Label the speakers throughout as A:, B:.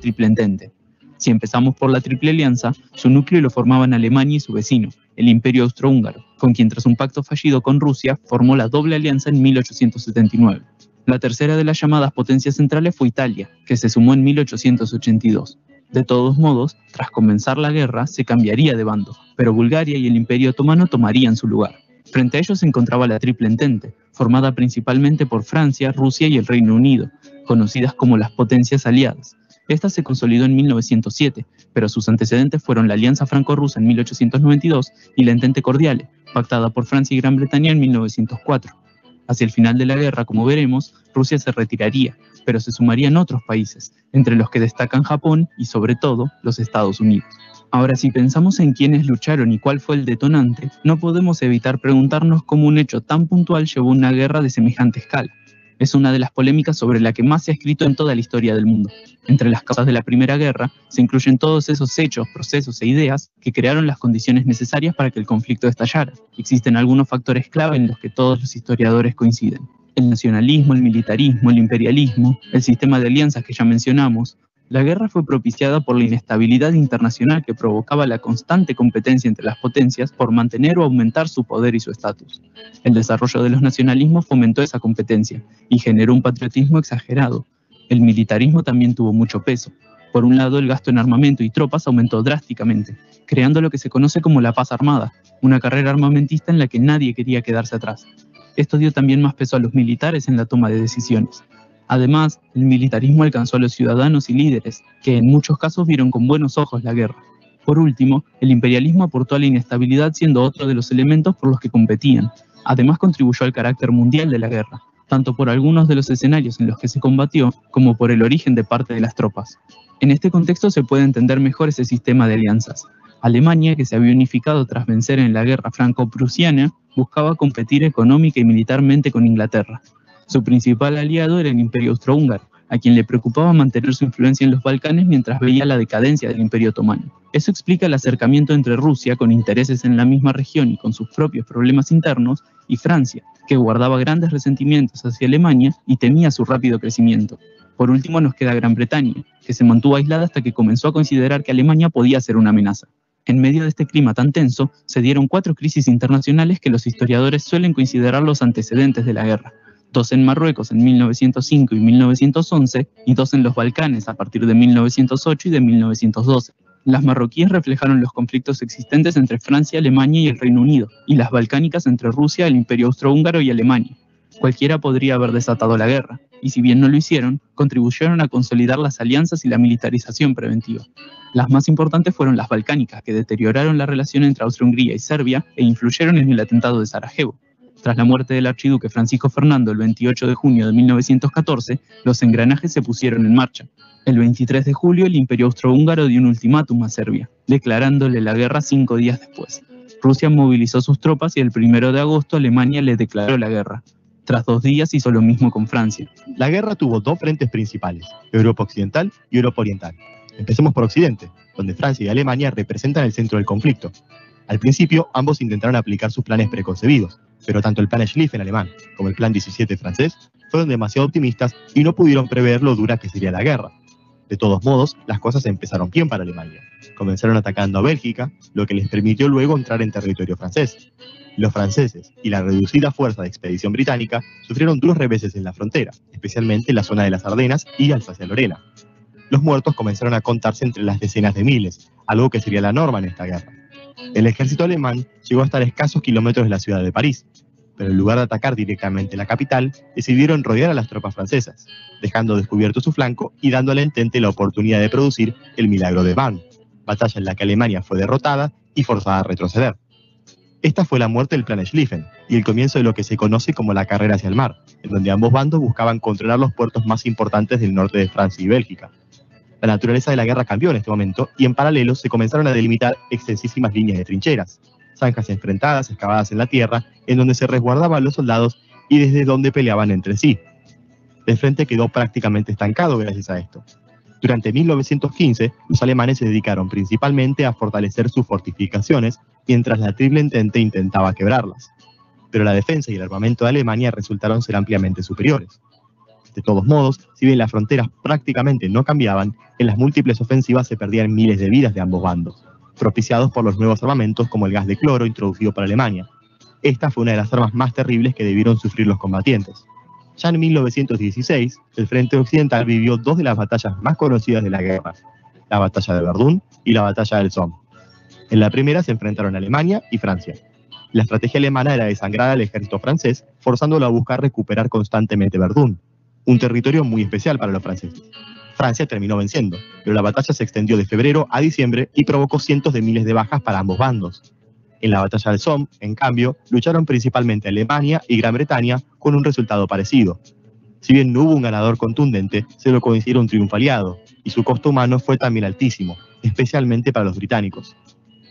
A: Triple Entente. Si empezamos por la Triple Alianza, su núcleo lo formaban Alemania y su vecino, el Imperio Austrohúngaro, con quien tras un pacto fallido con Rusia formó la Doble Alianza en 1879. La tercera de las llamadas potencias centrales fue Italia, que se sumó en 1882. De todos modos, tras comenzar la guerra, se cambiaría de bando, pero Bulgaria y el Imperio Otomano tomarían su lugar. Frente a ellos se encontraba la Triple Entente, formada principalmente por Francia, Rusia y el Reino Unido, conocidas como las potencias aliadas. Esta se consolidó en 1907, pero sus antecedentes fueron la Alianza Franco-Rusa en 1892 y la Entente Cordiale, pactada por Francia y Gran Bretaña en 1904. Hacia el final de la guerra, como veremos, Rusia se retiraría, pero se sumarían otros países, entre los que destacan Japón y, sobre todo, los Estados Unidos. Ahora, si pensamos en quiénes lucharon y cuál fue el detonante, no podemos evitar preguntarnos cómo un hecho tan puntual llevó a una guerra de semejante escala. Es una de las polémicas sobre la que más se ha escrito en toda la historia del mundo. Entre las causas de la Primera Guerra se incluyen todos esos hechos, procesos e ideas que crearon las condiciones necesarias para que el conflicto estallara. Existen algunos factores clave en los que todos los historiadores coinciden: el nacionalismo, el militarismo, el imperialismo, el sistema de alianzas que ya mencionamos. La guerra fue propiciada por la inestabilidad internacional que provocaba la constante competencia entre las potencias por mantener o aumentar su poder y su estatus. El desarrollo de los nacionalismos fomentó esa competencia y generó un patriotismo exagerado. El militarismo también tuvo mucho peso. Por un lado, el gasto en armamento y tropas aumentó drásticamente, creando lo que se conoce como la paz armada, una carrera armamentista en la que nadie quería quedarse atrás. Esto dio también más peso a los militares en la toma de decisiones. Además, el militarismo alcanzó a los ciudadanos y líderes, que en muchos casos vieron con buenos ojos la guerra. Por último, el imperialismo aportó a la inestabilidad siendo otro de los elementos por los que competían. Además, contribuyó al carácter mundial de la guerra, tanto por algunos de los escenarios en los que se combatió, como por el origen de parte de las tropas. En este contexto se puede entender mejor ese sistema de alianzas. Alemania, que se había unificado tras vencer en la guerra franco-prusiana, buscaba competir económica y militarmente con Inglaterra. Su principal aliado era el Imperio Austrohúngaro, a quien le preocupaba mantener su influencia en los Balcanes mientras veía la decadencia del Imperio Otomano. Eso explica el acercamiento entre Rusia, con intereses en la misma región y con sus propios problemas internos, y Francia, que guardaba grandes resentimientos hacia Alemania y temía su rápido crecimiento. Por último nos queda Gran Bretaña, que se mantuvo aislada hasta que comenzó a considerar que Alemania podía ser una amenaza. En medio de este clima tan tenso, se dieron 4 crisis internacionales que los historiadores suelen considerar los antecedentes de la guerra. 2 en Marruecos en 1905 y 1911, y 2 en los Balcanes a partir de 1908 y de 1912. Las marroquíes reflejaron los conflictos existentes entre Francia, Alemania y el Reino Unido, y las balcánicas entre Rusia, el Imperio Austrohúngaro y Alemania. Cualquiera podría haber desatado la guerra, y si bien no lo hicieron, contribuyeron a consolidar las alianzas y la militarización preventiva. Las más importantes fueron las balcánicas, que deterioraron la relación entre Austria-Hungría y Serbia e influyeron en el atentado de Sarajevo. Tras la muerte del archiduque Francisco Fernando el 28 de junio de 1914, los engranajes se pusieron en marcha. El 23 de julio, el Imperio Austrohúngaro dio un ultimátum a Serbia, declarándole la guerra 5 días después. Rusia movilizó sus tropas y el 1 de agosto Alemania le declaró la guerra. Tras 2 días hizo lo mismo con Francia.
B: La guerra tuvo 2 frentes principales, Europa Occidental y Europa Oriental. Empecemos por Occidente, donde Francia y Alemania representan el centro del conflicto. Al principio, ambos intentaron aplicar sus planes preconcebidos, pero tanto el plan Schlieffen alemán como el plan 17 francés fueron demasiado optimistas y no pudieron prever lo dura que sería la guerra. De todos modos, las cosas empezaron bien para Alemania. Comenzaron atacando a Bélgica, lo que les permitió luego entrar en territorio francés. Los franceses y la reducida fuerza de expedición británica sufrieron duros reveses en la frontera, especialmente en la zona de las Ardenas y Alsacia-Lorena. Los muertos comenzaron a contarse entre las decenas de miles, algo que sería la norma en esta guerra. El ejército alemán llegó a estar a escasos kilómetros de la ciudad de París, pero en lugar de atacar directamente la capital, decidieron rodear a las tropas francesas, dejando descubierto su flanco y dando al Entente la oportunidad de producir el milagro de Marne, batalla en la que Alemania fue derrotada y forzada a retroceder. Esta fue la muerte del plan Schlieffen y el comienzo de lo que se conoce como la carrera hacia el mar, en donde ambos bandos buscaban controlar los puertos más importantes del norte de Francia y Bélgica. La naturaleza de la guerra cambió en este momento y en paralelo se comenzaron a delimitar extensísimas líneas de trincheras, zanjas enfrentadas excavadas en la tierra en donde se resguardaban a los soldados y desde donde peleaban entre sí. El frente quedó prácticamente estancado gracias a esto. Durante 1915, los alemanes se dedicaron principalmente a fortalecer sus fortificaciones mientras la Triple Entente intentaba quebrarlas. Pero la defensa y el armamento de Alemania resultaron ser ampliamente superiores. De todos modos, si bien las fronteras prácticamente no cambiaban, en las múltiples ofensivas se perdían miles de vidas de ambos bandos, propiciados por los nuevos armamentos como el gas de cloro introducido por Alemania. Esta fue una de las armas más terribles que debieron sufrir los combatientes. Ya en 1916, el Frente Occidental vivió dos de las batallas más conocidas de la guerra, la Batalla de Verdún y la Batalla del Somme. En la primera se enfrentaron Alemania y Francia. La estrategia alemana era desangrar al ejército francés, forzándolo a buscar recuperar constantemente Verdún, un territorio muy especial para los franceses. Francia terminó venciendo, pero la batalla se extendió de febrero a diciembre y provocó cientos de miles de bajas para ambos bandos. En la batalla del Somme, en cambio, lucharon principalmente Alemania y Gran Bretaña con un resultado parecido. Si bien no hubo un ganador contundente, se lo considera un triunfo aliado, y su costo humano fue también altísimo, especialmente para los británicos.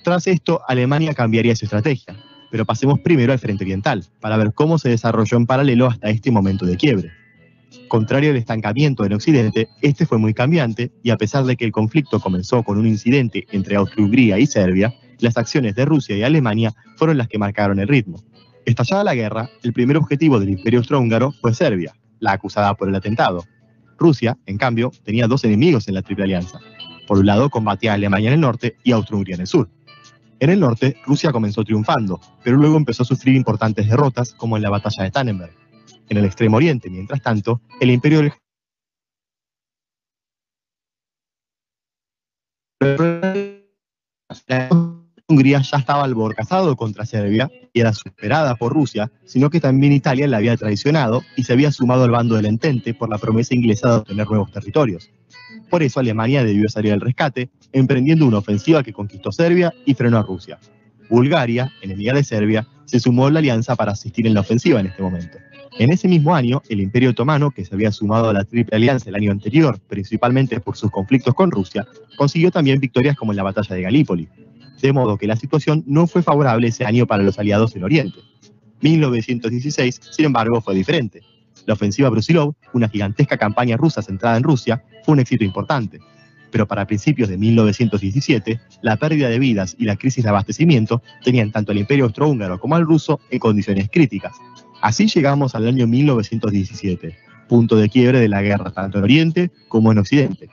B: Tras esto, Alemania cambiaría su estrategia, pero pasemos primero al frente oriental, para ver cómo se desarrolló en paralelo hasta este momento de quiebre. Contrario al estancamiento en Occidente, este fue muy cambiante, y a pesar de que el conflicto comenzó con un incidente entre Austria-Hungría y Serbia, las acciones de Rusia y Alemania fueron las que marcaron el ritmo. Estallada la guerra, el primer objetivo del Imperio Austrohúngaro fue Serbia, la acusada por el atentado. Rusia, en cambio, tenía dos enemigos en la Triple Alianza. Por un lado, combatía a Alemania en el norte y Austria-Hungría en el sur. En el norte, Rusia comenzó triunfando, pero luego empezó a sufrir importantes derrotas, como en la batalla de Tannenberg. En el extremo oriente, mientras tanto, el Imperio del Hungría ya estaba alborotado contra Serbia y era superada por Rusia, sino que también Italia la había traicionado y se había sumado al bando del Entente por la promesa inglesa de obtener nuevos territorios. Por eso Alemania debió salir al rescate, emprendiendo una ofensiva que conquistó Serbia y frenó a Rusia. Bulgaria, enemiga de Serbia, se sumó a la alianza para asistir en la ofensiva en este momento. En ese mismo año, el Imperio Otomano, que se había sumado a la Triple Alianza el año anterior, principalmente por sus conflictos con Rusia, consiguió también victorias como en la batalla de Galípoli. De modo que la situación no fue favorable ese año para los aliados en Oriente. 1916, sin embargo, fue diferente. La ofensiva Brusilov, una gigantesca campaña rusa centrada en Rusia, fue un éxito importante. Pero para principios de 1917, la pérdida de vidas y la crisis de abastecimiento tenían tanto al Imperio Austrohúngaro como al ruso en condiciones críticas. Así llegamos al año 1917, punto de quiebre de la guerra tanto en Oriente como en Occidente.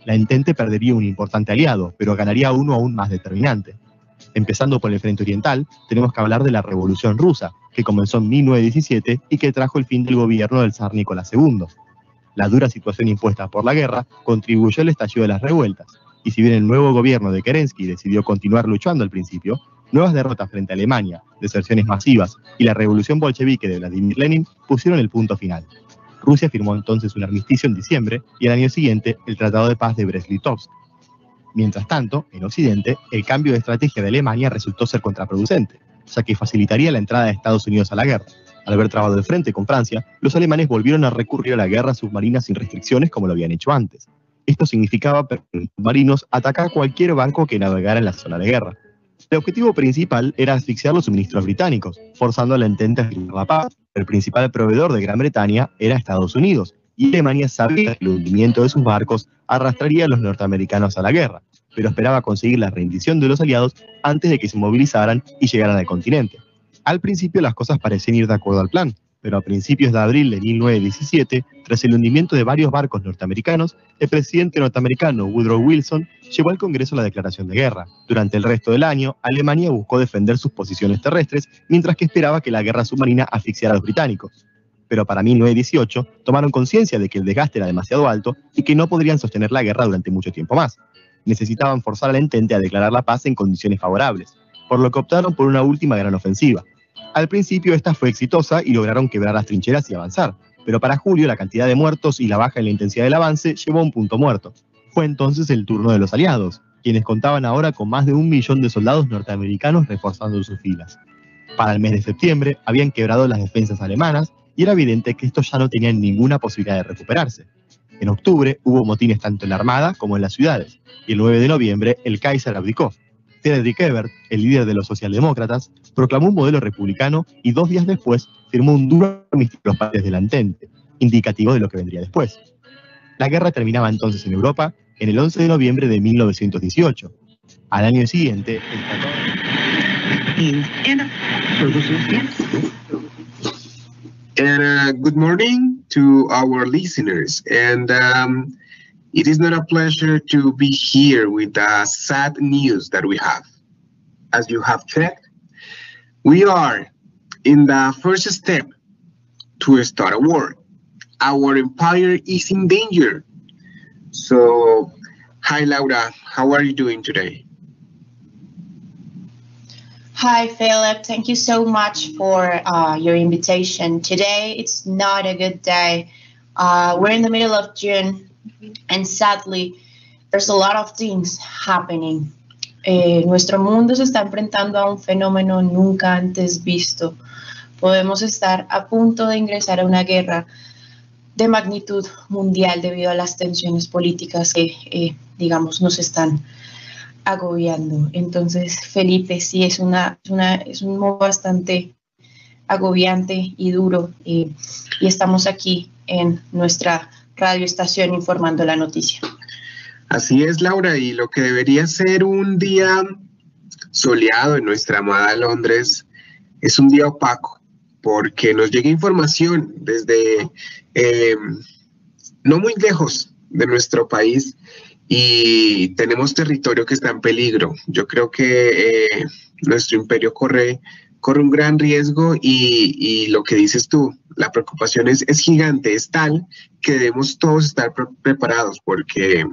B: La Entente perdería un importante aliado, pero ganaría uno aún más determinante. Empezando por el frente oriental, tenemos que hablar de la Revolución Rusa, que comenzó en 1917 y que trajo el fin del gobierno del zar Nicolás II. La dura situación impuesta por la guerra contribuyó al estallido de las revueltas, y si bien el nuevo gobierno de Kerensky decidió continuar luchando al principio, nuevas derrotas frente a Alemania, deserciones masivas y la revolución bolchevique de Vladimir Lenin pusieron el punto final. Rusia firmó entonces un armisticio en diciembre y al año siguiente el Tratado de Paz de Brest-Litovsk. Mientras tanto, en Occidente, el cambio de estrategia de Alemania resultó ser contraproducente, ya que facilitaría la entrada de Estados Unidos a la guerra. Al haber trabado de frente con Francia, los alemanes volvieron a recurrir a la guerra submarina sin restricciones como lo habían hecho antes. Esto significaba permitir a los submarinos atacar cualquier barco que navegara en la zona de guerra. El objetivo principal era asfixiar los suministros británicos, forzando a la Entente a firmar la paz. El principal proveedor de Gran Bretaña era Estados Unidos, y Alemania sabía que el hundimiento de sus barcos arrastraría a los norteamericanos a la guerra, pero esperaba conseguir la rendición de los aliados antes de que se movilizaran y llegaran al continente. Al principio las cosas parecían ir de acuerdo al plan, pero a principios de abril de 1917, tras el hundimiento de varios barcos norteamericanos, el presidente norteamericano Woodrow Wilson llevó al Congreso la declaración de guerra. Durante el resto del año, Alemania buscó defender sus posiciones terrestres, mientras que esperaba que la guerra submarina asfixiara a los británicos. Pero para 1918, tomaron conciencia de que el desgaste era demasiado alto y que no podrían sostener la guerra durante mucho tiempo más. Necesitaban forzar a la Entente a declarar la paz en condiciones favorables, por lo que optaron por una última gran ofensiva. Al principio esta fue exitosa y lograron quebrar las trincheras y avanzar, pero para julio la cantidad de muertos y la baja en la intensidad del avance llevó a un punto muerto. Fue entonces el turno de los aliados, quienes contaban ahora con más de 1 millón de soldados norteamericanos reforzando sus filas. Para el mes de septiembre habían quebrado las defensas alemanas y era evidente que estos ya no tenían ninguna posibilidad de recuperarse. En octubre hubo motines tanto en la armada como en las ciudades, y el 9 de noviembre el Kaiser abdicó. Friedrich Ebert, el líder de los socialdemócratas, proclamó un modelo republicano y 2 días después firmó un duro armisticio con los países de la Entente, indicativo de lo que vendría después. La guerra terminaba entonces en Europa en el 11 de noviembre de 1918. Al año siguiente, el tratado...
C: Good morning. to our listeners. And it is not a pleasure to be here with the sad news that we have. As you have checked, we are in the first step to start a war. Our empire is in danger. So, hi Laura, how are you doing today?
D: Hi, Philip. Thank you so much for your invitation. Today, it's not a good day. We're in the middle of June, and sadly, there's a lot of things happening. Nuestro mundo se está enfrentando a un fenómeno nunca antes visto. Podemos estar a punto de ingresar a una guerra de magnitud mundial debido a las tensiones políticas que, digamos, nos están agobiando. Entonces, Felipe, sí, es un modo bastante agobiante y duro, y estamos aquí en nuestra radioestación informando la noticia.
C: Así es, Laura, y lo que debería ser un día soleado en nuestra amada Londres es un día opaco, porque nos llega información desde no muy lejos de nuestro país, y tenemos territorio que está en peligro. Yo creo que nuestro imperio corre un gran riesgo, y lo que dices tú, la preocupación es gigante, es tal que debemos todos estar preparados, porque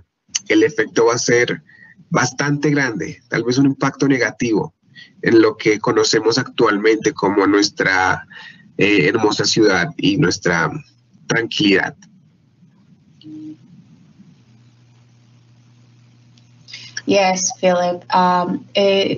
C: el efecto va a ser bastante grande, tal vez un impacto negativo en lo que conocemos actualmente como nuestra hermosa ciudad y nuestra tranquilidad.
D: Yes, Philip.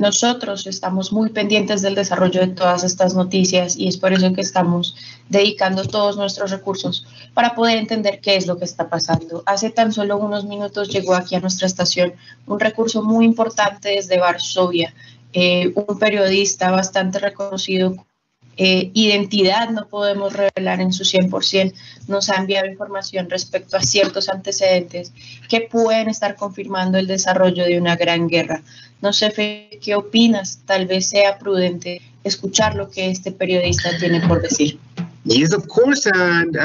D: Nosotros estamos muy pendientes del desarrollo de todas estas noticias, y es por eso que estamos dedicando todos nuestros recursos para poder entender qué es lo que está pasando. Hace tan solo unos minutos llegó aquí a nuestra estación un recurso muy importante desde Varsovia, un periodista bastante reconocido. Identidad no podemos revelar en su 100%, nos ha enviado información respecto a ciertos antecedentes que pueden estar confirmando el desarrollo de una gran guerra. No sé, ¿qué opinas? Tal vez sea prudente escuchar lo que este periodista tiene por decir.
C: Yes, of course, and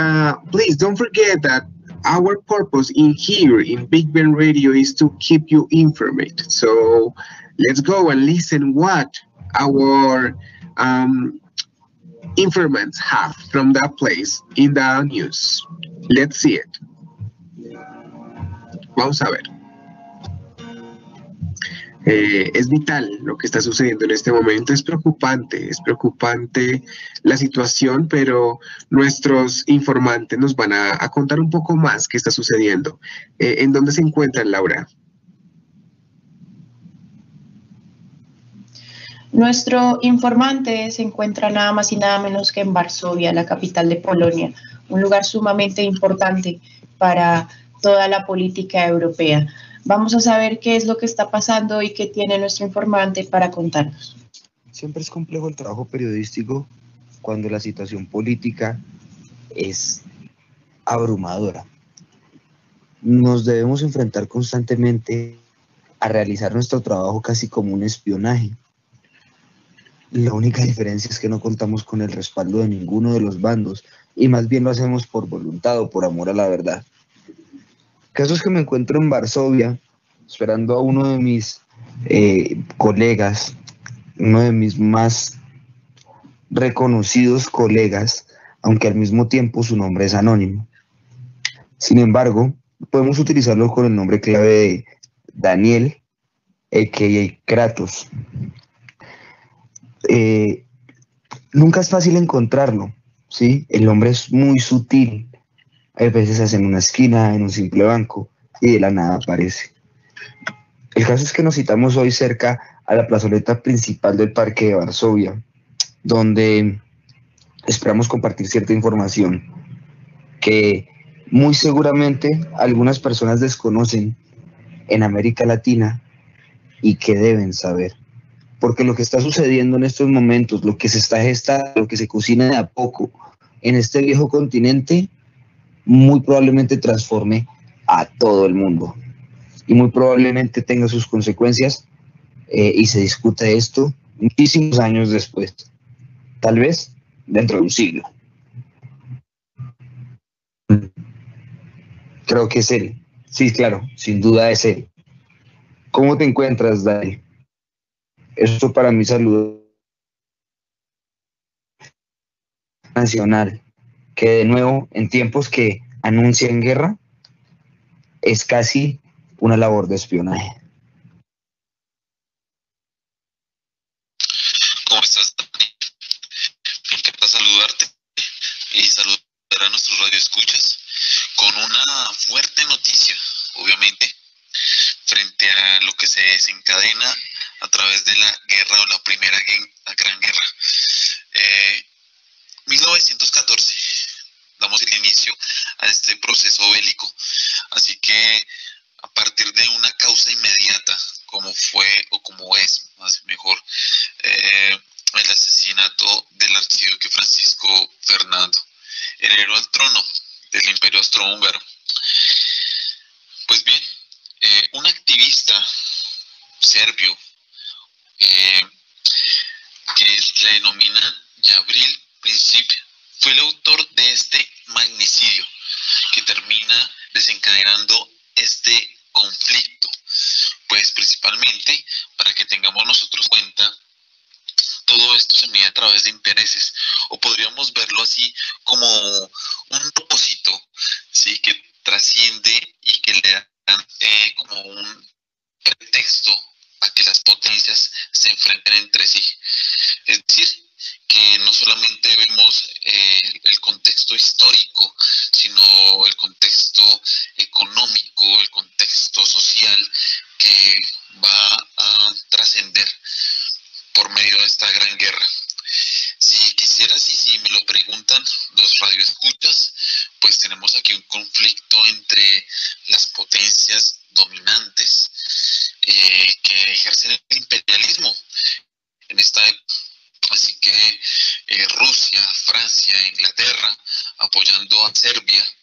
C: please don't forget that our purpose in here in Big Ben Radio is to keep you informed. So let's go and listen what our informants have from that place in the news. Let's see it. Vamos a ver. Es vital lo que está sucediendo en este momento. Es preocupante la situación, pero nuestros informantes nos van a contar un poco más qué está sucediendo. ¿En dónde se encuentran, Laura?
D: Nuestro informante se encuentra nada más y nada menos que en Varsovia, la capital de Polonia, un lugar sumamente importante para toda la política europea. Vamos a saber qué es lo que está pasando y qué tiene nuestro informante para contarnos.
E: Siempre es complejo el trabajo periodístico cuando la situación política es abrumadora. Nos debemos enfrentar constantemente a realizar nuestro trabajo casi como un espionaje. La única diferencia es que no contamos con el respaldo de ninguno de los bandos, y más bien lo hacemos por voluntad o por amor a la verdad. El caso es que me encuentro en Varsovia esperando a uno de mis colegas, uno de mis más reconocidos colegas, aunque al mismo tiempo su nombre es anónimo. Sin embargo, podemos utilizarlo con el nombre clave de Daniel, a.k.a. Kratos. Nunca es fácil encontrarlo, ¿sí? El hombre es muy sutil. Hay veces hace en una esquina, en un simple banco, y de la nada aparece. El caso es que nos citamos hoy cerca a la plazoleta principal del Parque de Varsovia, donde esperamos compartir cierta información que muy seguramente algunas personas desconocen en América Latina y que deben saber. Porque lo que está sucediendo en estos momentos, lo que se está gestando, lo que se cocina de a poco en este viejo continente, muy probablemente transforme a todo el mundo. Y muy probablemente tenga sus consecuencias y se discute esto muchísimos años después. Tal vez dentro de un siglo. Creo que es él. Sí, claro, sin duda es él. ¿Cómo te encuentras, Dani? Esto para mi salud nacional, que de nuevo, en tiempos que anuncian guerra, es casi una labor de espionaje.
F: ¿Cómo estás, Dani? Me encanta saludarte y saludar a nuestros radioescuchas con una fuerte noticia, obviamente, frente a lo que se desencadena a través de la guerra o la primera la gran guerra. 1914, damos el inicio a este proceso bélico, así que a partir de una causa inmediata, como fue o como es, más mejor, el asesinato del archiduque Francisco Fernando, heredero al trono del Imperio Austrohúngaro. Pues bien, un activista serbio que se denomina Gavril Princip fue el autor de este magnicidio que termina desencadenando este conflicto, pues principalmente para que tengamos nosotros cuenta, todo esto se mide a través de intereses, o podríamos verlo así como un propósito, ¿sí?, que trasciende y que le dan como un pretexto a que las potencias se enfrenten entre sí. Es decir, que no solamente vemos el contexto histórico, sino el contexto económico, el contexto social que va a trascender por medio de esta gran guerra. Si quisieras y si me lo preguntan los radioescuchas, pues tenemos aquí un conflicto entre las potencias dominantes que ejercen el imperialismo en esta época. Así que Rusia, Francia, Inglaterra apoyando a Serbia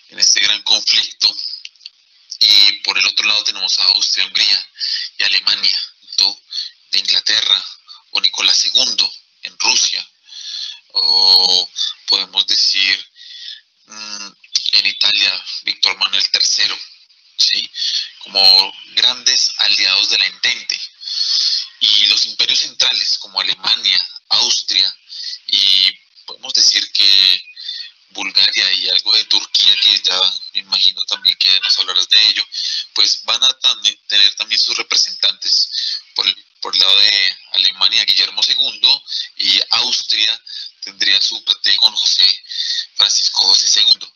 F: en este gran conflicto, y por el otro lado tenemos a Austria, Hungría y Alemania, de Inglaterra, o Nicolás II en Rusia, o podemos decir en Italia Víctor Manuel III, ¿sí?, como grandes aliados de la Entente. Y los imperios centrales como Alemania, Austria y podemos decir que Bulgaria y algo de Turquía, que ya me imagino también que nos hablarás de ello, pues van a tener también sus representantes. Por el lado de Alemania, Guillermo II, y Austria tendría su parte con Francisco José II.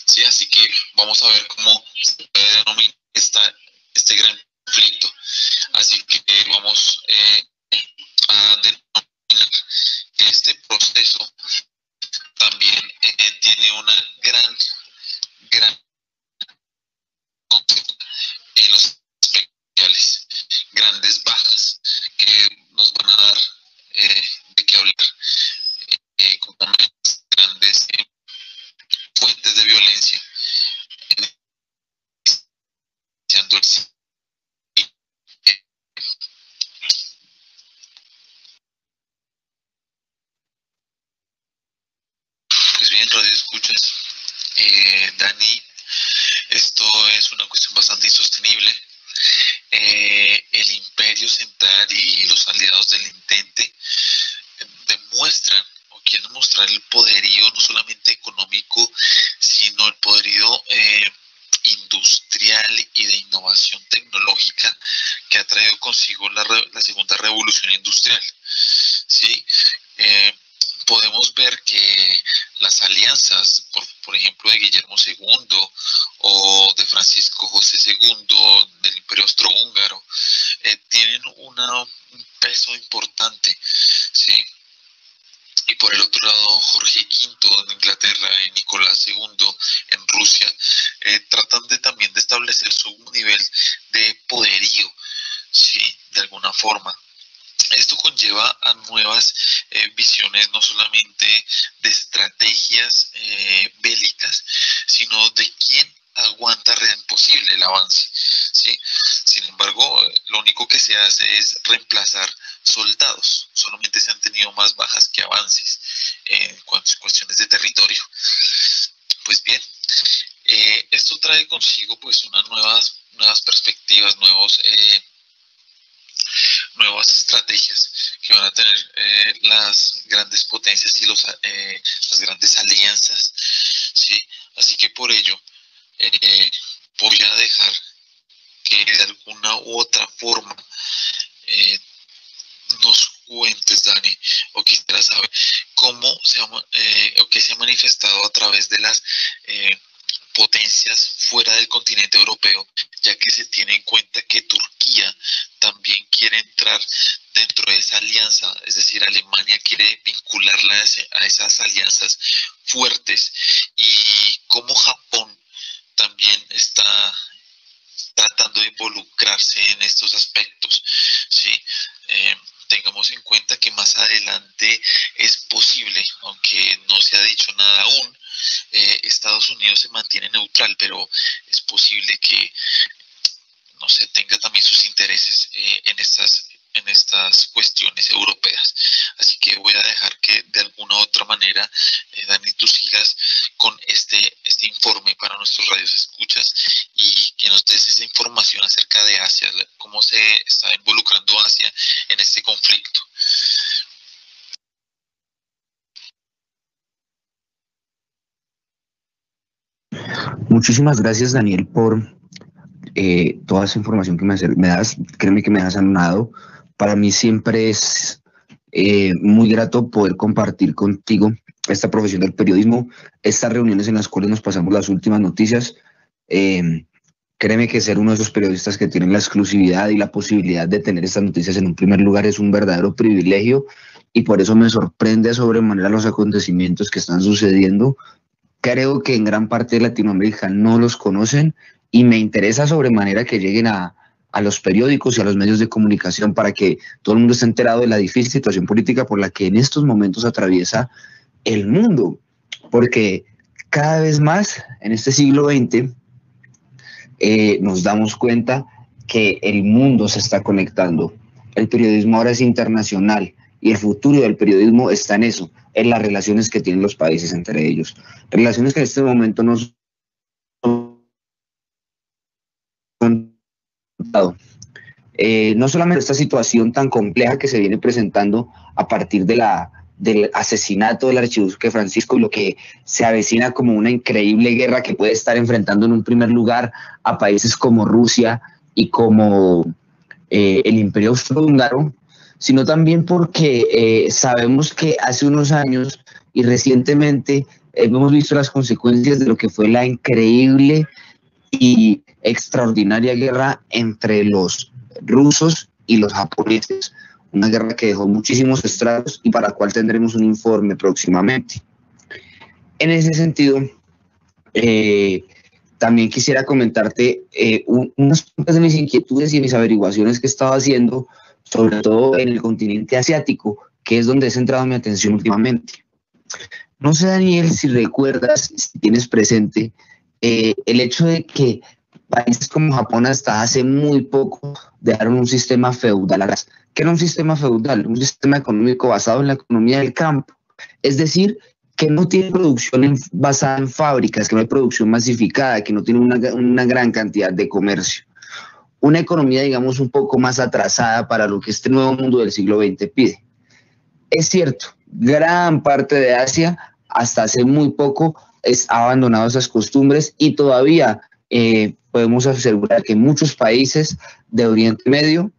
F: ¿Sí? Así que vamos a ver cómo se puede denominar este gran conflicto. Así que vamos a denominar que este proceso también tiene una gran consecuencia en los especiales, grandes bajas que nos van a dar de qué hablar, como grandes fuentes de violencia, iniciando el pues bien, radio escuchas, Dani, esto es una cuestión bastante insostenible. El imperio central y los aliados del Entente demuestran o quieren mostrar el poderío no solamente económico, sino el poderío industrial y de innovación tecnológica que ha traído consigo la segunda revolución industrial. ¿Sí? Podemos ver que las alianzas, por ejemplo, de Guillermo II o de Francisco José II del Imperio Austrohúngaro, tienen un peso importante, ¿sí? Y por el otro lado, Jorge V en Inglaterra y Nicolás II en Rusia tratan también de establecer su nivel de poderío, ¿sí?, de alguna forma. Esto conlleva a nuevas visiones, no solamente de estrategias bélicas, sino de quién aguanta realmente posible el avance, ¿sí? Sin embargo, lo único que se hace es reemplazar soldados. Solamente se han tenido más bajas que avances en cuestiones de territorio. Pues bien, Esto trae consigo pues unas nuevas perspectivas, nuevas estrategias que van a tener las grandes potencias y las grandes alianzas, ¿sí? Así que por ello voy a dejar que de alguna u otra forma nos cuentes, Dani, o quisiera saber cómo qué se ha manifestado a través de las potencias fuera del continente europeo, ya que se tiene en cuenta que Turquía también quiere entrar dentro de esa alianza, es decir, Alemania quiere vincularla a esas alianzas fuertes, y cómo Japón también está tratando de involucrarse en estos aspectos, ¿sí? Tengamos en cuenta que más adelante es posible, aunque no se ha dicho nada aún, Estados Unidos se mantiene neutral, pero es posible que, no sé, tenga también sus intereses en estas cuestiones europeas. Así que voy a dejar que de alguna u otra manera, Dani, tú sigas con este informe para nuestros radios escuchas y que nos des esa información acerca de Asia, cómo se está involucrando Asia en este conflicto.
E: Muchísimas gracias, Daniel, por toda esa información que me das. Créeme que me has anonadado. Para mí siempre es muy grato poder compartir contigo esta profesión del periodismo, estas reuniones en las cuales nos pasamos las últimas noticias. Créeme que ser uno de esos periodistas que tienen la exclusividad y la posibilidad de tener estas noticias en un primer lugar es un verdadero privilegio, y por eso me sorprende sobremanera los acontecimientos que están sucediendo. Creo que en gran parte de Latinoamérica no los conocen, y me interesa sobremanera que lleguen a los periódicos y a los medios de comunicación para que todo el mundo esté enterado de la difícil situación política por la que en estos momentos atraviesa el mundo, porque cada vez más en este siglo XX nos damos cuenta que el mundo se está conectando. El periodismo ahora es internacional, y el futuro del periodismo está en eso, en las relaciones que tienen los países entre ellos. Relaciones que en este momento no son no solamente esta situación tan compleja que se viene presentando a partir del asesinato del archiduque Francisco, y lo que se avecina como una increíble guerra que puede estar enfrentando en un primer lugar a países como Rusia y como el Imperio Austrohúngaro, sino también porque sabemos que hace unos años y recientemente hemos visto las consecuencias de lo que fue la increíble y extraordinaria guerra entre los rusos y los japoneses, una guerra que dejó muchísimos estragos y para la cual tendremos un informe próximamente. En ese sentido, también quisiera comentarte unas pocas de mis inquietudes y mis averiguaciones que he estado haciendo, sobre todo en el continente asiático, que es donde he centrado mi atención últimamente. No sé, Daniel, si recuerdas, si tienes presente el hecho de que países como Japón hasta hace muy poco dejaron un sistema feudal. ¿Qué era un sistema feudal? Un sistema económico basado en la economía del campo. Es decir, que no tiene producción basada en fábricas, que no hay producción masificada, que no tiene una gran cantidad de comercio. Una economía, digamos, un poco más atrasada para lo que este nuevo mundo del siglo XX pide. Es cierto, gran parte de Asia hasta hace muy poco ha abandonado esas costumbres, y todavía podemos asegurar que muchos países de Oriente Medio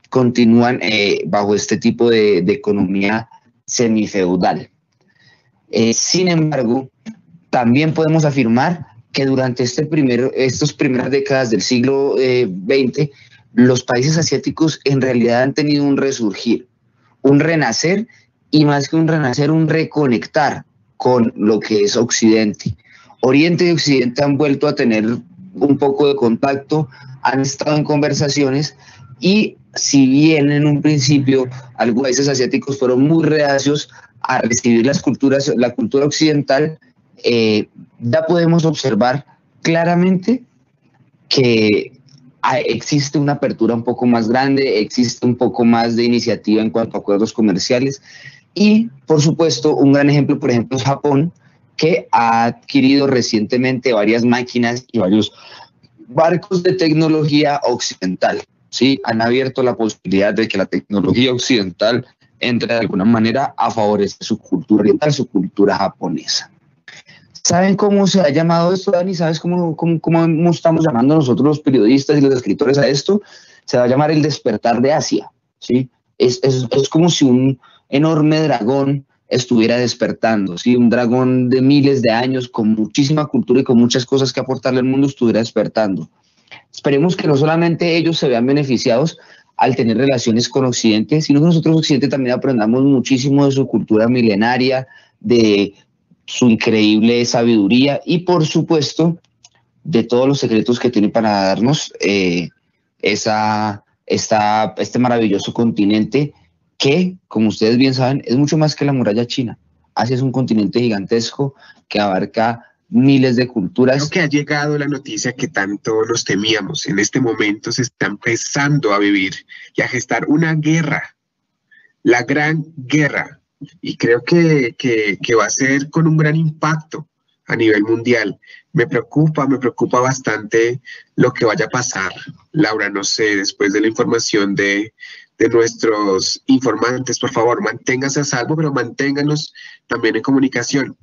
E: continúan bajo este tipo de economía semifeudal. Sin embargo, también podemos afirmar que durante estas primeras décadas del siglo XX, los países asiáticos en realidad han tenido un resurgir, un renacer, y más que un renacer, un reconectar con lo que es Occidente. Oriente y Occidente han vuelto a tener un poco de contacto, han estado en conversaciones, y si bien en un principio algunos países asiáticos fueron muy reacios a recibir la cultura occidental, ya podemos observar claramente que existe una apertura un poco más grande, existe un poco más de iniciativa en cuanto a acuerdos comerciales, y por supuesto un gran ejemplo, por ejemplo, es Japón, que ha adquirido recientemente varias máquinas y varios barcos de tecnología occidental. ¿Sí? Han abierto la posibilidad de que la tecnología occidental entre de alguna manera a favorecer su cultura oriental, su cultura japonesa. ¿Saben cómo se ha llamado esto, Dani? ¿Sabes cómo estamos llamando nosotros los periodistas y los escritores a esto? Se va a llamar el despertar de Asia, ¿sí? Es como si un enorme dragón estuviera despertando, ¿sí? Un dragón de miles de años con muchísima cultura y con muchas cosas que aportarle al mundo estuviera despertando. Esperemos que no solamente ellos se vean beneficiados al tener relaciones con Occidente, sino que nosotros Occidente también aprendamos muchísimo de su cultura milenaria, de su increíble sabiduría y, por supuesto, de todos los secretos que tiene para darnos este maravilloso continente que, como ustedes bien saben, es mucho más que la muralla china. Asia es un continente gigantesco que abarca miles de culturas.
C: Creo que ha llegado la noticia que tanto nos temíamos. En este momento se está empezando a vivir y a gestar una guerra, la gran guerra. Y creo que va a ser con un gran impacto a nivel mundial. Me preocupa bastante lo que vaya a pasar. Laura, no sé, después de la información de nuestros informantes, por favor, manténganse a salvo, pero manténganos también en comunicación.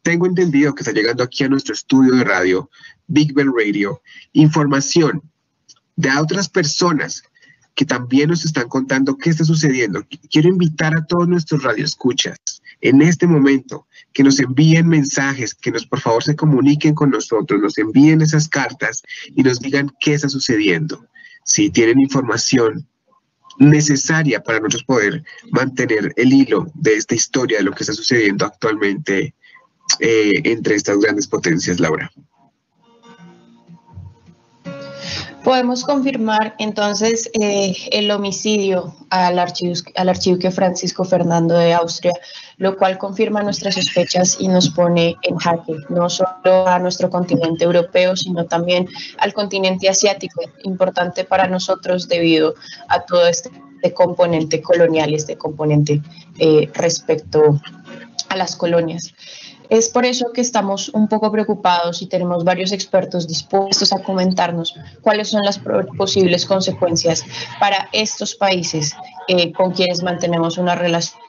C: Tengo entendido que está llegando aquí a nuestro estudio de radio, Big Bell Radio, información de otras personas que también nos están contando qué está sucediendo. Quiero invitar a todos nuestros radioescuchas en este momento que nos envíen mensajes, que por favor se comuniquen con nosotros, nos envíen esas cartas y nos digan qué está sucediendo. Si tienen información necesaria para nosotros poder mantener el hilo de esta historia de lo que está sucediendo actualmente entre estas grandes potencias, Laura.
D: Podemos confirmar entonces el homicidio al archiduque Francisco Fernando de Austria, lo cual confirma nuestras sospechas y nos pone en jaque, no solo a nuestro continente europeo, sino también al continente asiático, importante para nosotros debido a todo este componente colonial, este componente respecto a las colonias. Es por eso que estamos un poco preocupados y tenemos varios expertos dispuestos a comentarnos cuáles son las posibles consecuencias para estos países con quienes mantenemos una relación.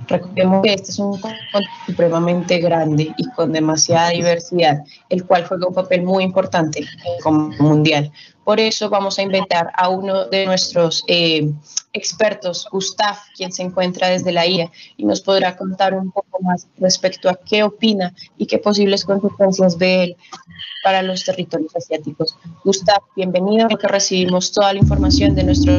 D: Recordemos que este es un continente supremamente grande y con demasiada diversidad, el cual juega un papel muy importante en el comercio mundial. Por eso vamos a invitar a uno de nuestros expertos, Gustav, quien se encuentra desde la India y nos podrá contar un poco más respecto a qué opina y qué posibles consecuencias ve él para los territorios asiáticos. Gustav, bienvenido, porque recibimos toda la información de nuestro...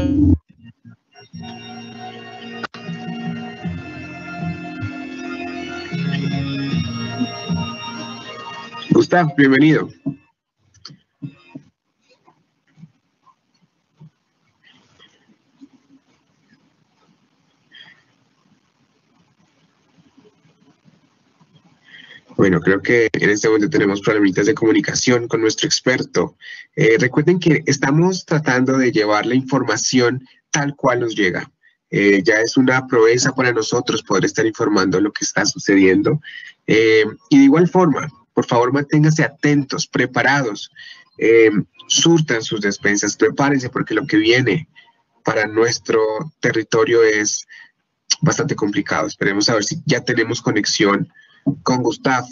C: Gustav, bienvenido. Bueno, creo que en este momento tenemos problemitas de comunicación con nuestro experto. Recuerden que estamos tratando de llevar la información tal cual nos llega. Ya es una proeza para nosotros poder estar informando lo que está sucediendo. Y de igual forma, por favor, manténganse atentos, preparados, surtan sus despensas, prepárense porque lo que viene para nuestro territorio es bastante complicado. Esperemos a ver si ya tenemos conexión con Gustav.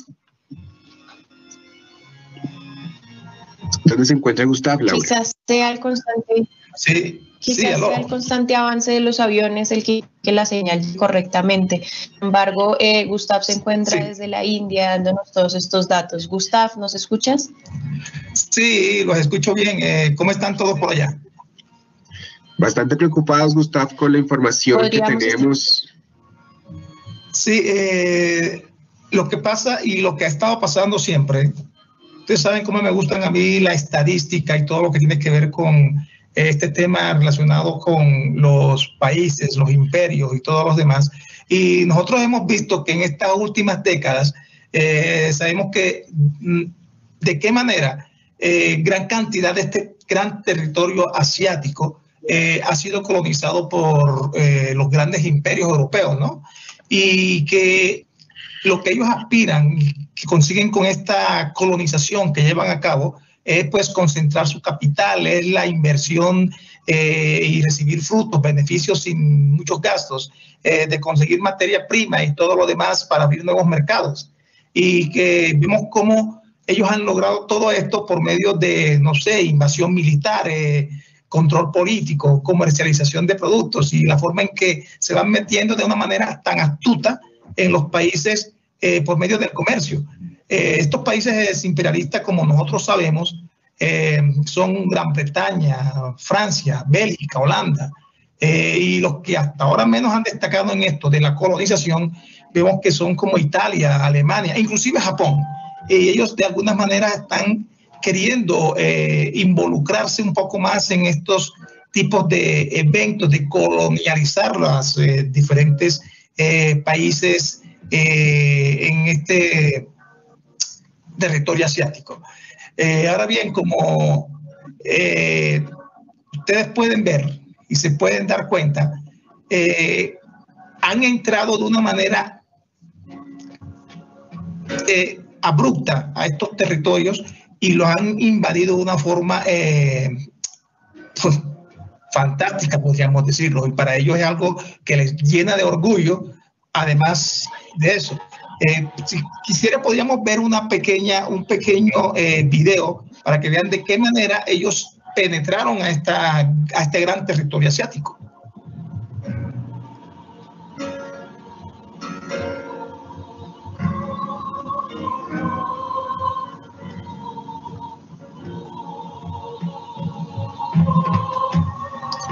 C: ¿Dónde se encuentra Gustav, Laura?
D: Quizás sea el constante...
G: Sí.
D: Quizás sea el constante avance de los aviones el que la señal correctamente. Sin embargo, Gustav se encuentra desde la India dándonos todos estos datos. Gustav, ¿nos escuchas?
G: Sí, los escucho bien. ¿Cómo están todos por allá?
C: Bastante preocupados, Gustav, con la información que tenemos.
G: Sí, lo que pasa y lo que ha estado pasando siempre. Ustedes saben cómo me gustan a mí la estadística y todo lo que tiene que ver con este tema relacionado con los países, los imperios y todos los demás. Y nosotros hemos visto que en estas últimas décadas sabemos que de qué manera gran cantidad de este gran territorio asiático ha sido colonizado por los grandes imperios europeos, ¿no? Y que lo que ellos aspiran y que consiguen con esta colonización que llevan a cabo es pues concentrar su capital, es la inversión y recibir frutos, beneficios sin muchos gastos, de conseguir materia prima y todo lo demás para abrir nuevos mercados. Y que vemos cómo ellos han logrado todo esto por medio de, no sé, invasión militar, control político, comercialización de productos y la forma en que se van metiendo de una manera tan astuta en los países por medio del comercio. Estos países imperialistas, como nosotros sabemos, son Gran Bretaña, Francia, Bélgica, Holanda, y los que hasta ahora menos han destacado en esto de la colonización, vemos que son como Italia, Alemania, inclusive Japón. Y ellos de alguna manera están queriendo involucrarse un poco más en estos tipos de eventos, de colonializar los diferentes países en este territorio asiático. Ahora bien, como ustedes pueden ver y se pueden dar cuenta, han entrado de una manera abrupta a estos territorios y los han invadido de una forma pues, fantástica, podríamos decirlo, y para ellos es algo que les llena de orgullo. Además de eso, si quisiera podríamos ver un pequeño video para que vean de qué manera ellos penetraron a este gran territorio asiático.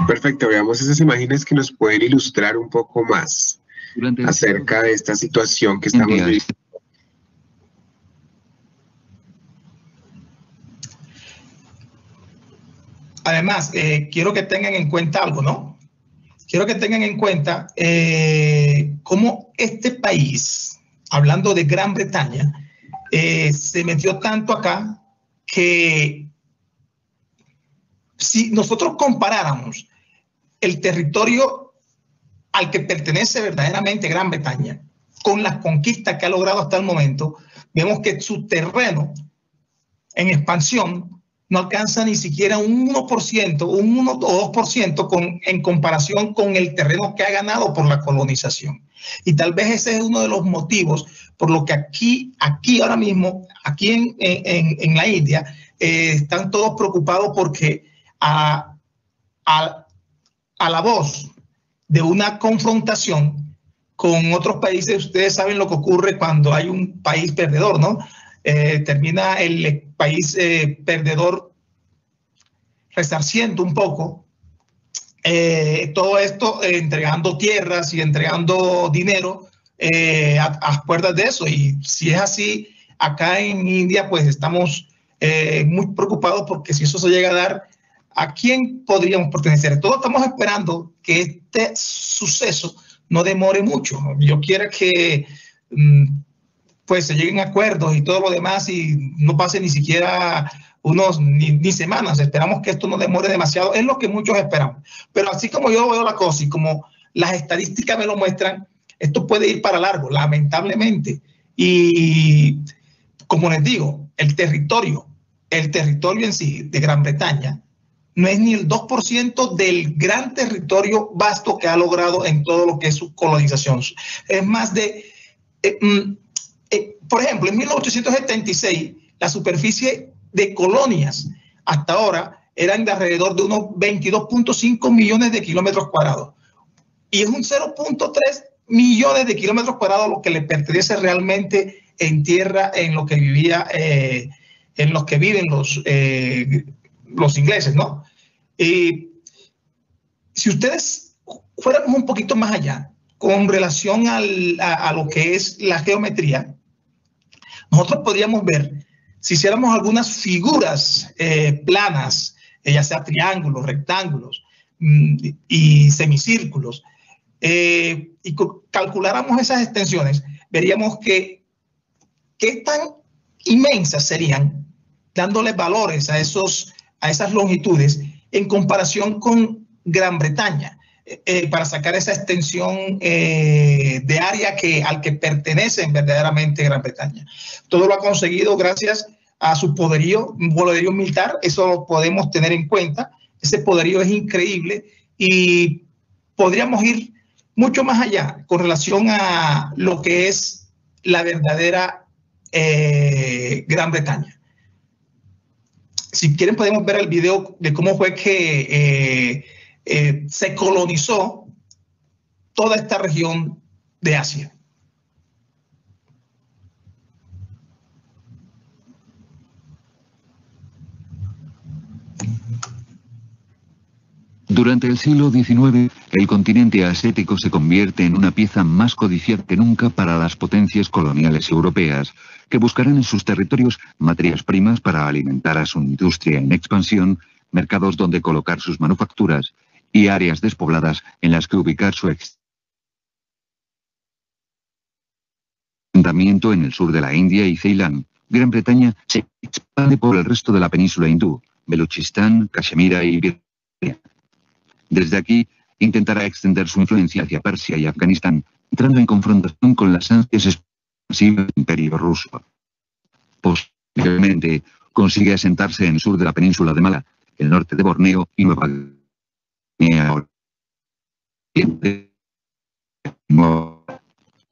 C: Perfecto, veamos esas imágenes que nos pueden ilustrar un poco más acerca de esta situación que estamos viviendo.
G: Además, quiero que tengan en cuenta algo, ¿no? Quiero que tengan en cuenta cómo este país, hablando de Gran Bretaña, se metió tanto acá que si nosotros comparáramos el territorio al que pertenece verdaderamente Gran Bretaña con las conquistas que ha logrado hasta el momento, vemos que su terreno en expansión no alcanza ni siquiera un 1%, un 1 o 2% en comparación con el terreno que ha ganado por la colonización. Y tal vez ese es uno de los motivos por lo que aquí ahora mismo, aquí en la India, están todos preocupados porque a la voz de una confrontación con otros países, ustedes saben lo que ocurre cuando hay un país perdedor, ¿no? Termina el país perdedor resarciendo un poco todo esto, entregando tierras y entregando dinero a puertas de eso. Y si es así, acá en India, pues estamos muy preocupados porque si eso se llega a dar, ¿a quién podríamos pertenecer? Todos estamos esperando que este suceso no demore mucho. Yo quiero que pues se lleguen a acuerdos y todo lo demás y no pase ni siquiera ni semanas. Esperamos que esto no demore demasiado. Es lo que muchos esperamos. Pero así como yo veo la cosa y como las estadísticas me lo muestran, esto puede ir para largo, lamentablemente. Y como les digo, el territorio en sí de Gran Bretaña no es ni el 2% del gran territorio vasto que ha logrado en todo lo que es su colonización. Es más de, por ejemplo, en 1876, la superficie de colonias hasta ahora eran de alrededor de unos 22.5 millones de kilómetros cuadrados. Y es un 0.3 millones de kilómetros cuadrados lo que le pertenece realmente en tierra en lo que vivía, en los que viven los ingleses, ¿no? Si ustedes fuéramos un poquito más allá con relación a lo que es la geometría, nosotros podríamos ver, si hiciéramos algunas figuras planas, ya sea triángulos, rectángulos y semicírculos, y calculáramos esas extensiones, veríamos que qué tan inmensas serían, dándole valores a esas longitudes en comparación con Gran Bretaña. para sacar esa extensión de área al que pertenecen verdaderamente Gran Bretaña. Todo lo ha conseguido gracias a su poderío militar, eso lo podemos tener en cuenta. Ese poderío es increíble y podríamos ir mucho más allá con relación a lo que es la verdadera Gran Bretaña. Si quieren podemos ver el video de cómo fue que se colonizó toda esta región de Asia.
H: Durante el siglo XIX, el continente asiático se convierte en una pieza más codiciada que nunca para las potencias coloniales europeas, que buscarán en sus territorios materias primas para alimentar a su industria en expansión, mercados donde colocar sus manufacturas y áreas despobladas en las que ubicar su asentamiento en el sur de la India y Ceilán. Gran Bretaña se expande por el resto de la península hindú, Beluchistán, Cachemira y Birmania. Desde aquí, intentará extender su influencia hacia Persia y Afganistán, entrando en confrontación con las ansias expansivas del Imperio ruso. Posteriormente, consigue asentarse en el sur de la península de Malá, el norte de Borneo y Nueva Guinea.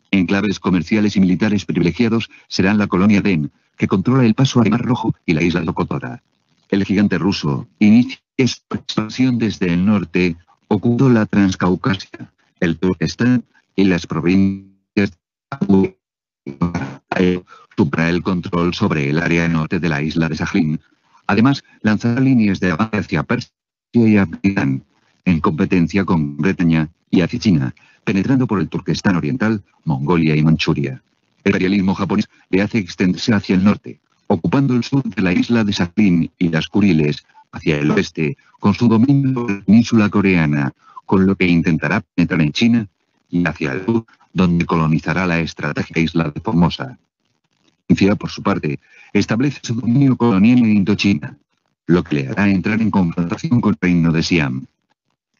H: Enclaves comerciales y militares privilegiados serán la colonia Den, que controla el paso al Mar Rojo y la isla de Socotora. El gigante ruso inicia su expansión desde el norte, ocupando la Transcaucasia, el Turquestán y las provincias de supera el control sobre el área norte de la isla de Sajlín. Además, lanzará líneas de avance hacia Persia y Afganistán, en competencia con Bretaña y hacia China, penetrando por el Turquestán oriental, Mongolia y Manchuria. El imperialismo japonés le hace extenderse hacia el norte, ocupando el sur de la isla de Sakhalin y las Kuriles, hacia el oeste, con su dominio de la península coreana, con lo que intentará penetrar en China, y hacia el sur, donde colonizará la estratégica isla de Formosa. Francia, por su parte, establece su dominio colonial en Indochina, lo que le hará entrar en confrontación con el reino de Siam.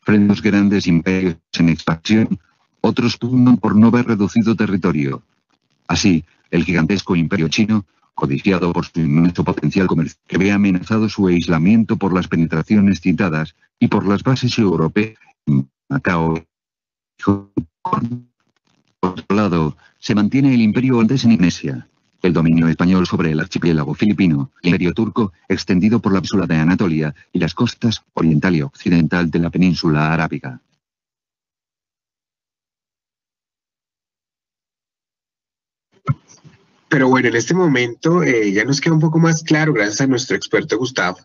H: Frente a los grandes imperios en expansión, otros pugnan por no haber reducido territorio. Así, el gigantesco imperio chino, codiciado por su inmenso potencial comercial, que ve amenazado su aislamiento por las penetraciones citadas y por las bases europeas en Macao y Hong Kong. Por otro lado, se mantiene el imperio holandés en Indonesia, el dominio español sobre el archipiélago filipino, el imperio turco extendido por la península de Anatolia y las costas oriental y occidental de la península arábiga.
C: Pero bueno, en este momento ya nos queda un poco más claro, gracias a nuestro experto Gustavo,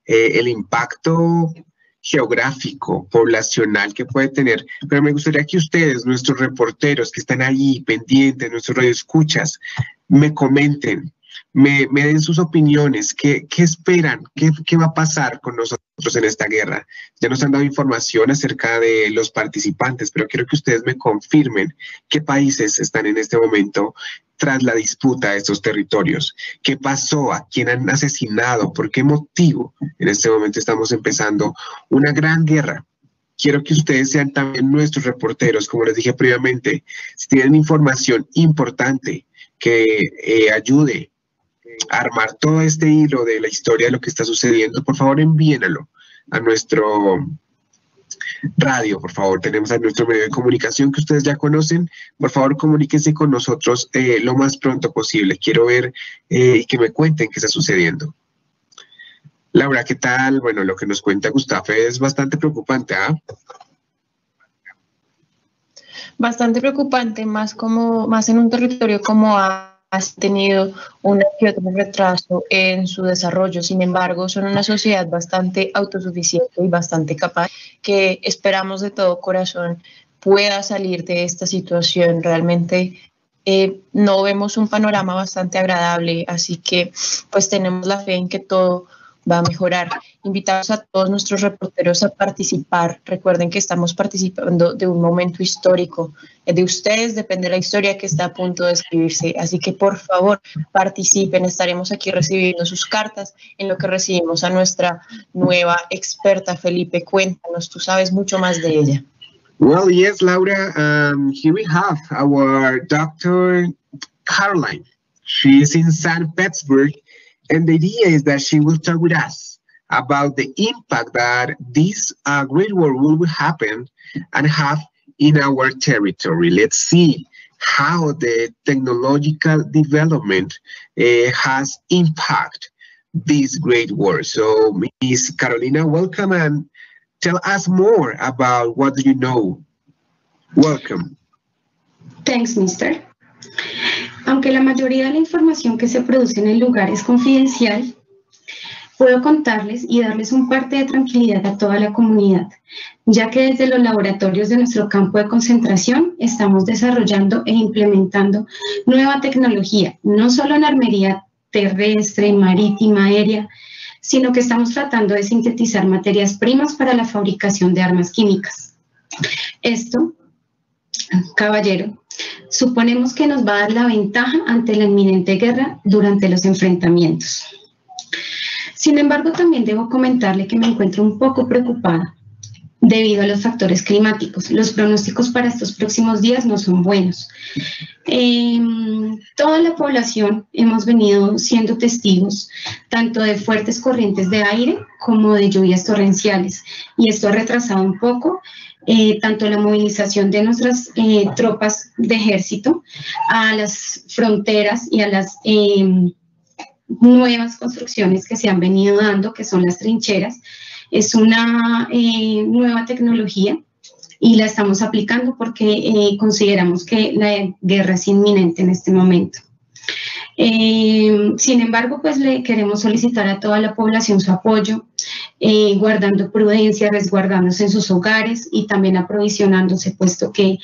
C: el impacto geográfico, poblacional que puede tener. Pero me gustaría que ustedes, nuestros reporteros que están ahí pendientes, nuestros radioescuchas, me comenten, me den sus opiniones, qué esperan, qué va a pasar con nosotros en esta guerra. Ya nos han dado información acerca de los participantes, pero quiero que ustedes me confirmen qué países están en este momento tras la disputa de estos territorios. ¿Qué pasó? ¿A quién han asesinado? ¿Por qué motivo? En este momento estamos empezando una gran guerra. Quiero que ustedes sean también nuestros reporteros, como les dije previamente. Si tienen información importante que ayude a armar todo este hilo de la historia de lo que está sucediendo, por favor envíenlo a nuestro radio, por favor. Tenemos a nuestro medio de comunicación que ustedes ya conocen. Por favor, comuníquense con nosotros lo más pronto posible. Quiero ver y que me cuenten qué está sucediendo. Laura, ¿qué tal? Bueno, lo que nos cuenta Gustavo es bastante preocupante, ¿ah?
D: Bastante preocupante, más en un territorio como has tenido un retraso en su desarrollo. Sin embargo, son una sociedad bastante autosuficiente y bastante capaz, que esperamos de todo corazón pueda salir de esta situación. Realmente no vemos un panorama bastante agradable, así que pues tenemos la fe en que todo va a mejorar. Invitamos a todos nuestros reporteros a participar. Recuerden que estamos participando de un momento histórico. De ustedes depende la historia que está a punto de escribirse. Así que por favor participen. Estaremos aquí recibiendo sus cartas en lo que recibimos a nuestra nueva experta. Felipe, cuéntanos, tú sabes mucho más de ella.
C: Well, yes, Laura, here we have our Dr. Caroline. She is in St. Petersburg, and the idea is that she will talk with us about the impact that this Great War will happen and have in our territory. Let's see how the technological development has impacted this Great War. So, Ms. Carolina, welcome, and tell us more about what do you know. Welcome.
I: Thanks, Mr. Aunque la mayoría de la información que se produce en el lugar es confidencial, puedo contarles y darles un parte de tranquilidad a toda la comunidad, ya que desde los laboratorios de nuestro campo de concentración estamos desarrollando e implementando nueva tecnología, no solo en armería terrestre, marítima, aérea, sino que estamos tratando de sintetizar materias primas para la fabricación de armas químicas. Esto, caballero, suponemos que nos va a dar la ventaja ante la inminente guerra durante los enfrentamientos. Sin embargo, también debo comentarle que me encuentro un poco preocupada debido a los factores climáticos. Los pronósticos para estos próximos días no son buenos. Toda la población hemos venido siendo testigos tanto de fuertes corrientes de aire como de lluvias torrenciales, y esto ha retrasado un poco tanto la movilización de nuestras tropas de ejército a las fronteras y a las nuevas construcciones que se han venido dando, que son las trincheras. Es una nueva tecnología y la estamos aplicando porque consideramos que la guerra es inminente en este momento. Sin embargo, pues le queremos solicitar a toda la población su apoyo, guardando prudencia, resguardándose en sus hogares y también aprovisionándose, puesto que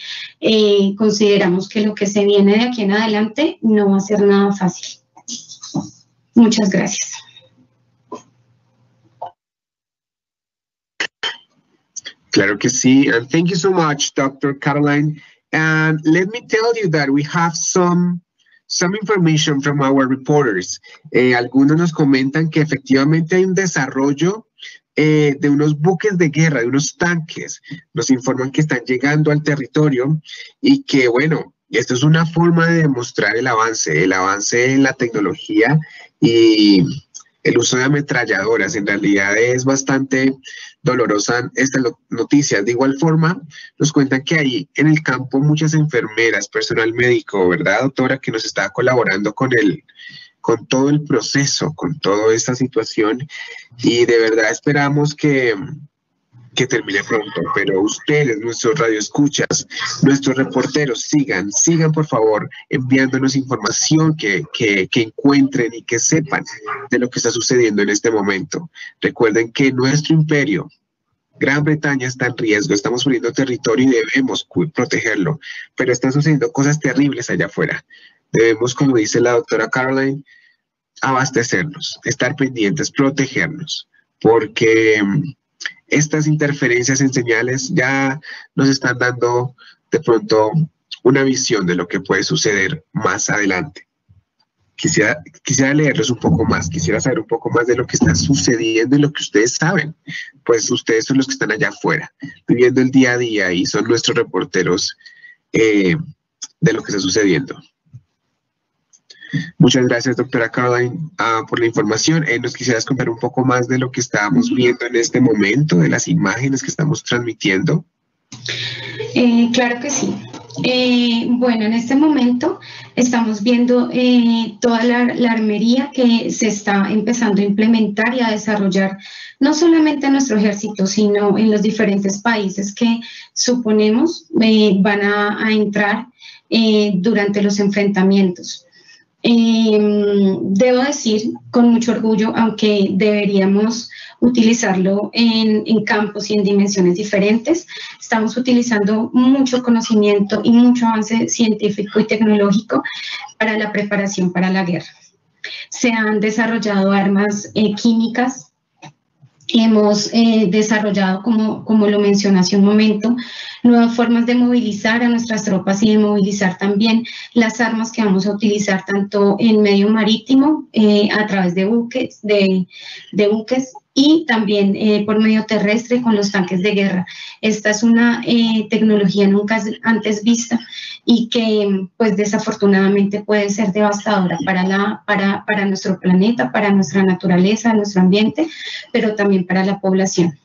I: consideramos que lo que se viene de aquí en adelante no va a ser nada fácil. Muchas gracias.
C: Claro que sí, and thank you so much, Dr. Caroline. And let me tell you that we have some information from our reporters. Algunos nos comentan que efectivamente hay un desarrollo de unos buques de guerra, de unos tanques. Nos informan que están llegando al territorio y que, bueno, esto es una forma de demostrar el avance en la tecnología y el uso de ametralladoras. En realidad es bastante dolorosa esta noticia. De igual forma, nos cuentan que hay en el campo muchas enfermeras, personal médico, ¿verdad, doctora? Que nos está colaborando con todo el proceso, con toda esta situación, y de verdad esperamos que termine pronto. Pero ustedes, nuestros radioescuchas, nuestros reporteros, sigan por favor enviándonos información que encuentren y que sepan de lo que está sucediendo en este momento. Recuerden que nuestro imperio, Gran Bretaña, está en riesgo. Estamos perdiendo territorio y debemos protegerlo, pero están sucediendo cosas terribles allá afuera. Debemos, como dice la doctora Caroline, abastecernos, estar pendientes, protegernos, porque estas interferencias en señales ya nos están dando de pronto una visión de lo que puede suceder más adelante. Quisiera leerles un poco más, quisiera saber un poco más de lo que está sucediendo y lo que ustedes saben, pues ustedes son los que están allá afuera, viviendo el día a día y son nuestros reporteros de lo que está sucediendo. Muchas gracias, doctora Caroline, por la información. ¿Nos quisieras contar un poco más de lo que estábamos viendo en este momento, de las imágenes que estamos transmitiendo?
I: Claro que sí. Bueno, en este momento estamos viendo toda la armería que se está empezando a implementar y a desarrollar, no solamente en nuestro ejército, sino en los diferentes países que suponemos van a entrar durante los enfrentamientos. Debo decir con mucho orgullo, aunque deberíamos utilizarlo en campos y en dimensiones diferentes, estamos utilizando mucho conocimiento y mucho avance científico y tecnológico para la preparación para la guerra. Se han desarrollado armas químicas. Hemos desarrollado, como lo mencioné hace un momento, nuevas formas de movilizar a nuestras tropas y de movilizar también las armas que vamos a utilizar tanto en medio marítimo, a través de buques y también por medio terrestre con los tanques de guerra. Esta es una tecnología nunca antes vista y que pues desafortunadamente puede ser devastadora para nuestro planeta, para nuestra naturaleza, nuestro ambiente, pero también para la población.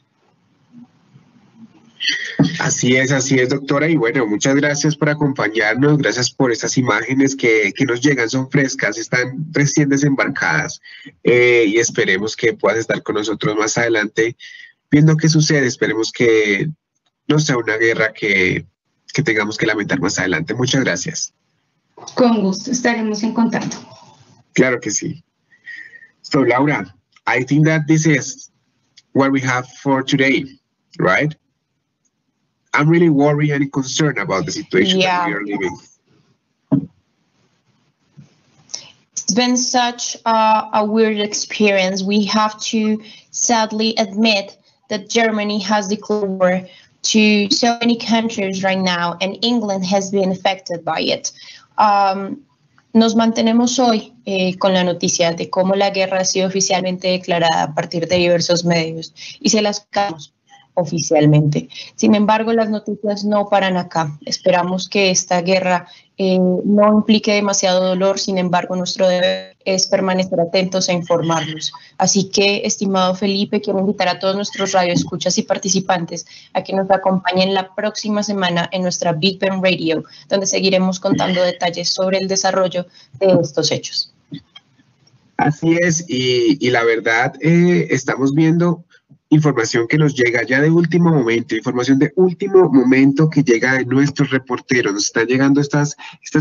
C: Así es, doctora. Y bueno, muchas gracias por acompañarnos, gracias por estas imágenes que nos llegan, son frescas, están recién desembarcadas y esperemos que puedas estar con nosotros más adelante viendo qué sucede. Esperemos que no sea una guerra que tengamos que lamentar más adelante. Muchas gracias.
I: Con gusto, estaremos en contacto.
C: Claro que sí. So, Laura, I think that this is what we have for today, right? I'm really worried and concerned about the situation that we are living.
D: It's been such a weird experience. We have to sadly admit that Germany has declared war to so many countries right now, and England has been affected by it. Nos mantenemos hoy con la noticia de cómo la guerra ha sido oficialmente declarada a partir de diversos medios y se las cagamos oficialmente. Sin embargo, las noticias no paran acá. Esperamos que esta guerra no implique demasiado dolor. Sin embargo, nuestro deber es permanecer atentos e informarnos. Así que, estimado Felipe, quiero invitar a todos nuestros radioescuchas y participantes a que nos acompañen la próxima semana en nuestra Big Ben Radio, donde seguiremos contando detalles sobre el desarrollo de estos hechos.
C: Así es, y la verdad, estamos viendo información que nos llega ya de último momento, información de último momento que llega de nuestros reporteros. Nos están llegando estas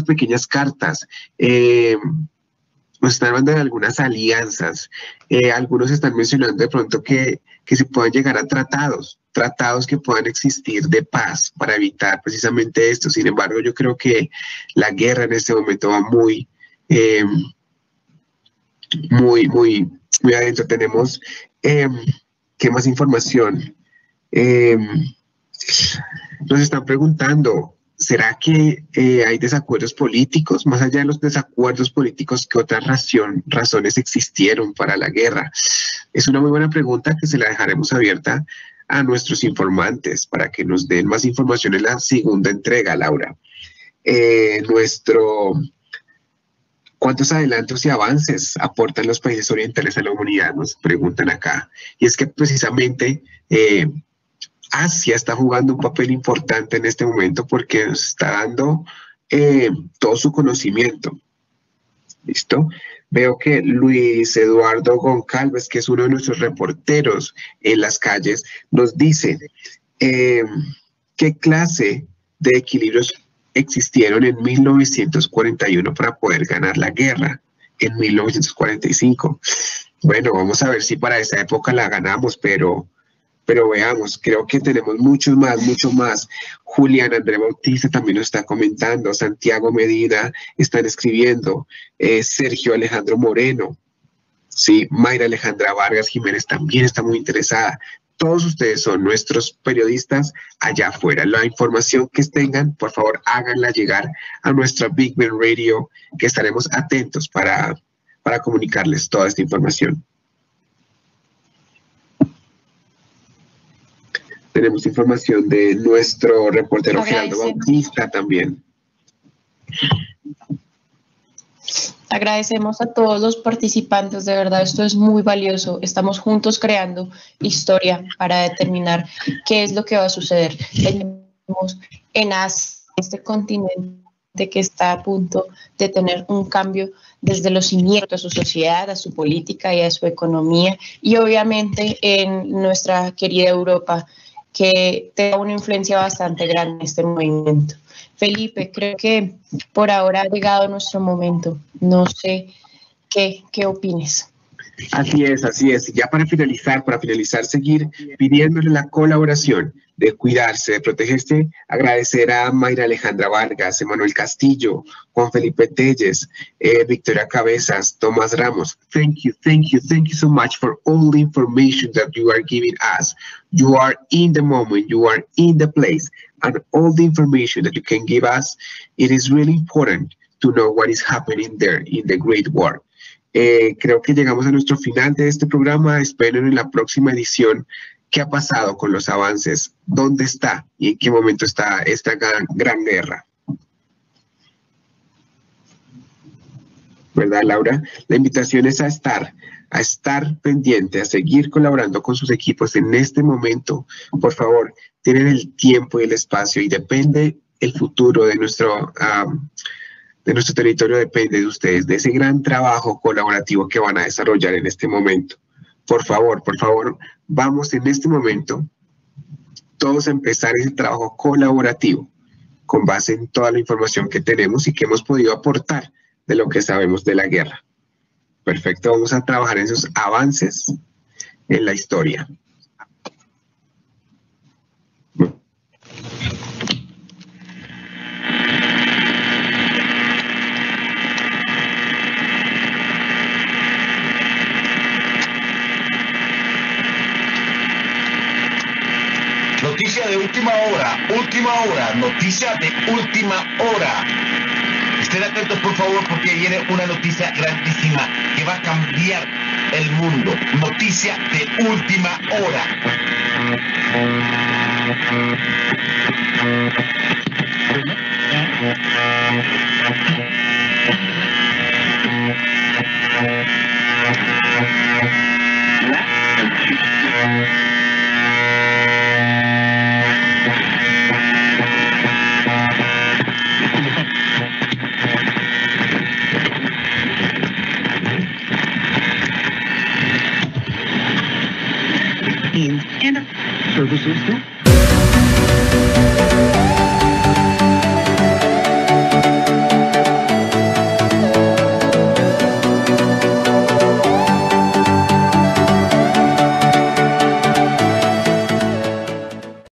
C: pequeñas cartas, nos están hablando de algunas alianzas, algunos están mencionando de pronto que se puedan llegar a tratados que puedan existir de paz para evitar precisamente esto. Sin embargo, yo creo que la guerra en este momento va muy adentro. Tenemos ¿qué más información? Nos están preguntando, ¿será que hay desacuerdos políticos? Más allá de los desacuerdos políticos, ¿qué otras razones existieron para la guerra? Es una muy buena pregunta que se la dejaremos abierta a nuestros informantes para que nos den más información en la segunda entrega, Laura. ¿Cuántos adelantos y avances aportan los países orientales a la humanidad? Nos preguntan acá. Y es que precisamente Asia está jugando un papel importante en este momento porque nos está dando todo su conocimiento. ¿Listo? Veo que Luis Eduardo Goncalves, que es uno de nuestros reporteros en las calles, nos dice qué clase de equilibrios existieron en 1941 para poder ganar la guerra en 1945. Bueno, vamos a ver si para esa época la ganamos, pero veamos, creo que tenemos mucho más. Julián André Bautista también nos está comentando, Santiago Medina están escribiendo, Sergio Alejandro Moreno, sí, Mayra Alejandra Vargas Jiménez también está muy interesada. Todos ustedes son nuestros periodistas allá afuera. La información que tengan, por favor, háganla llegar a nuestra Big Ben Radio, que estaremos atentos para comunicarles toda esta información. Tenemos información de nuestro reportero Gerardo Bautista también.
D: Agradecemos a todos los participantes, de verdad, esto es muy valioso. Estamos juntos creando historia para determinar qué es lo que va a suceder. Tenemos en Asia, este continente que está a punto de tener un cambio desde los cimientos a su sociedad, a su política y a su economía, y obviamente en nuestra querida Europa, que tenga una influencia bastante grande en este movimiento. Felipe, creo que por ahora ha llegado nuestro momento. No sé qué opines.
C: Así es. Ya para finalizar, seguir pidiéndole la colaboración de cuidarse, de protegerse, agradecer a Mayra Alejandra Vargas, Emanuel Castillo, Juan Felipe Telles, Victoria Cabezas, Tomás Ramos. Thank you so much for all the information that you are giving us. You are in the moment, you are in the place, and all the information that you can give us, it is really important to know what is happening there in the Great War. Creo que llegamos a nuestro final de este programa. Esperen en la próxima edición qué ha pasado con los avances, dónde está y en qué momento está esta gran guerra. ¿Verdad, Laura? La invitación es a estar pendiente, a seguir colaborando con sus equipos en este momento. Por favor, tienen el tiempo y el espacio y depende el futuro de nuestro territorio, depende de ustedes, de ese gran trabajo colaborativo que van a desarrollar en este momento. Por favor, vamos en este momento todos a empezar ese trabajo colaborativo con base en toda la información que tenemos y que hemos podido aportar de lo que sabemos de la guerra. Perfecto, vamos a trabajar en esos avances en la historia.
J: Noticia de última hora, noticia de última hora. Estén atentos, por favor, porque viene una noticia grandísima que va a cambiar el mundo. Noticia de última hora.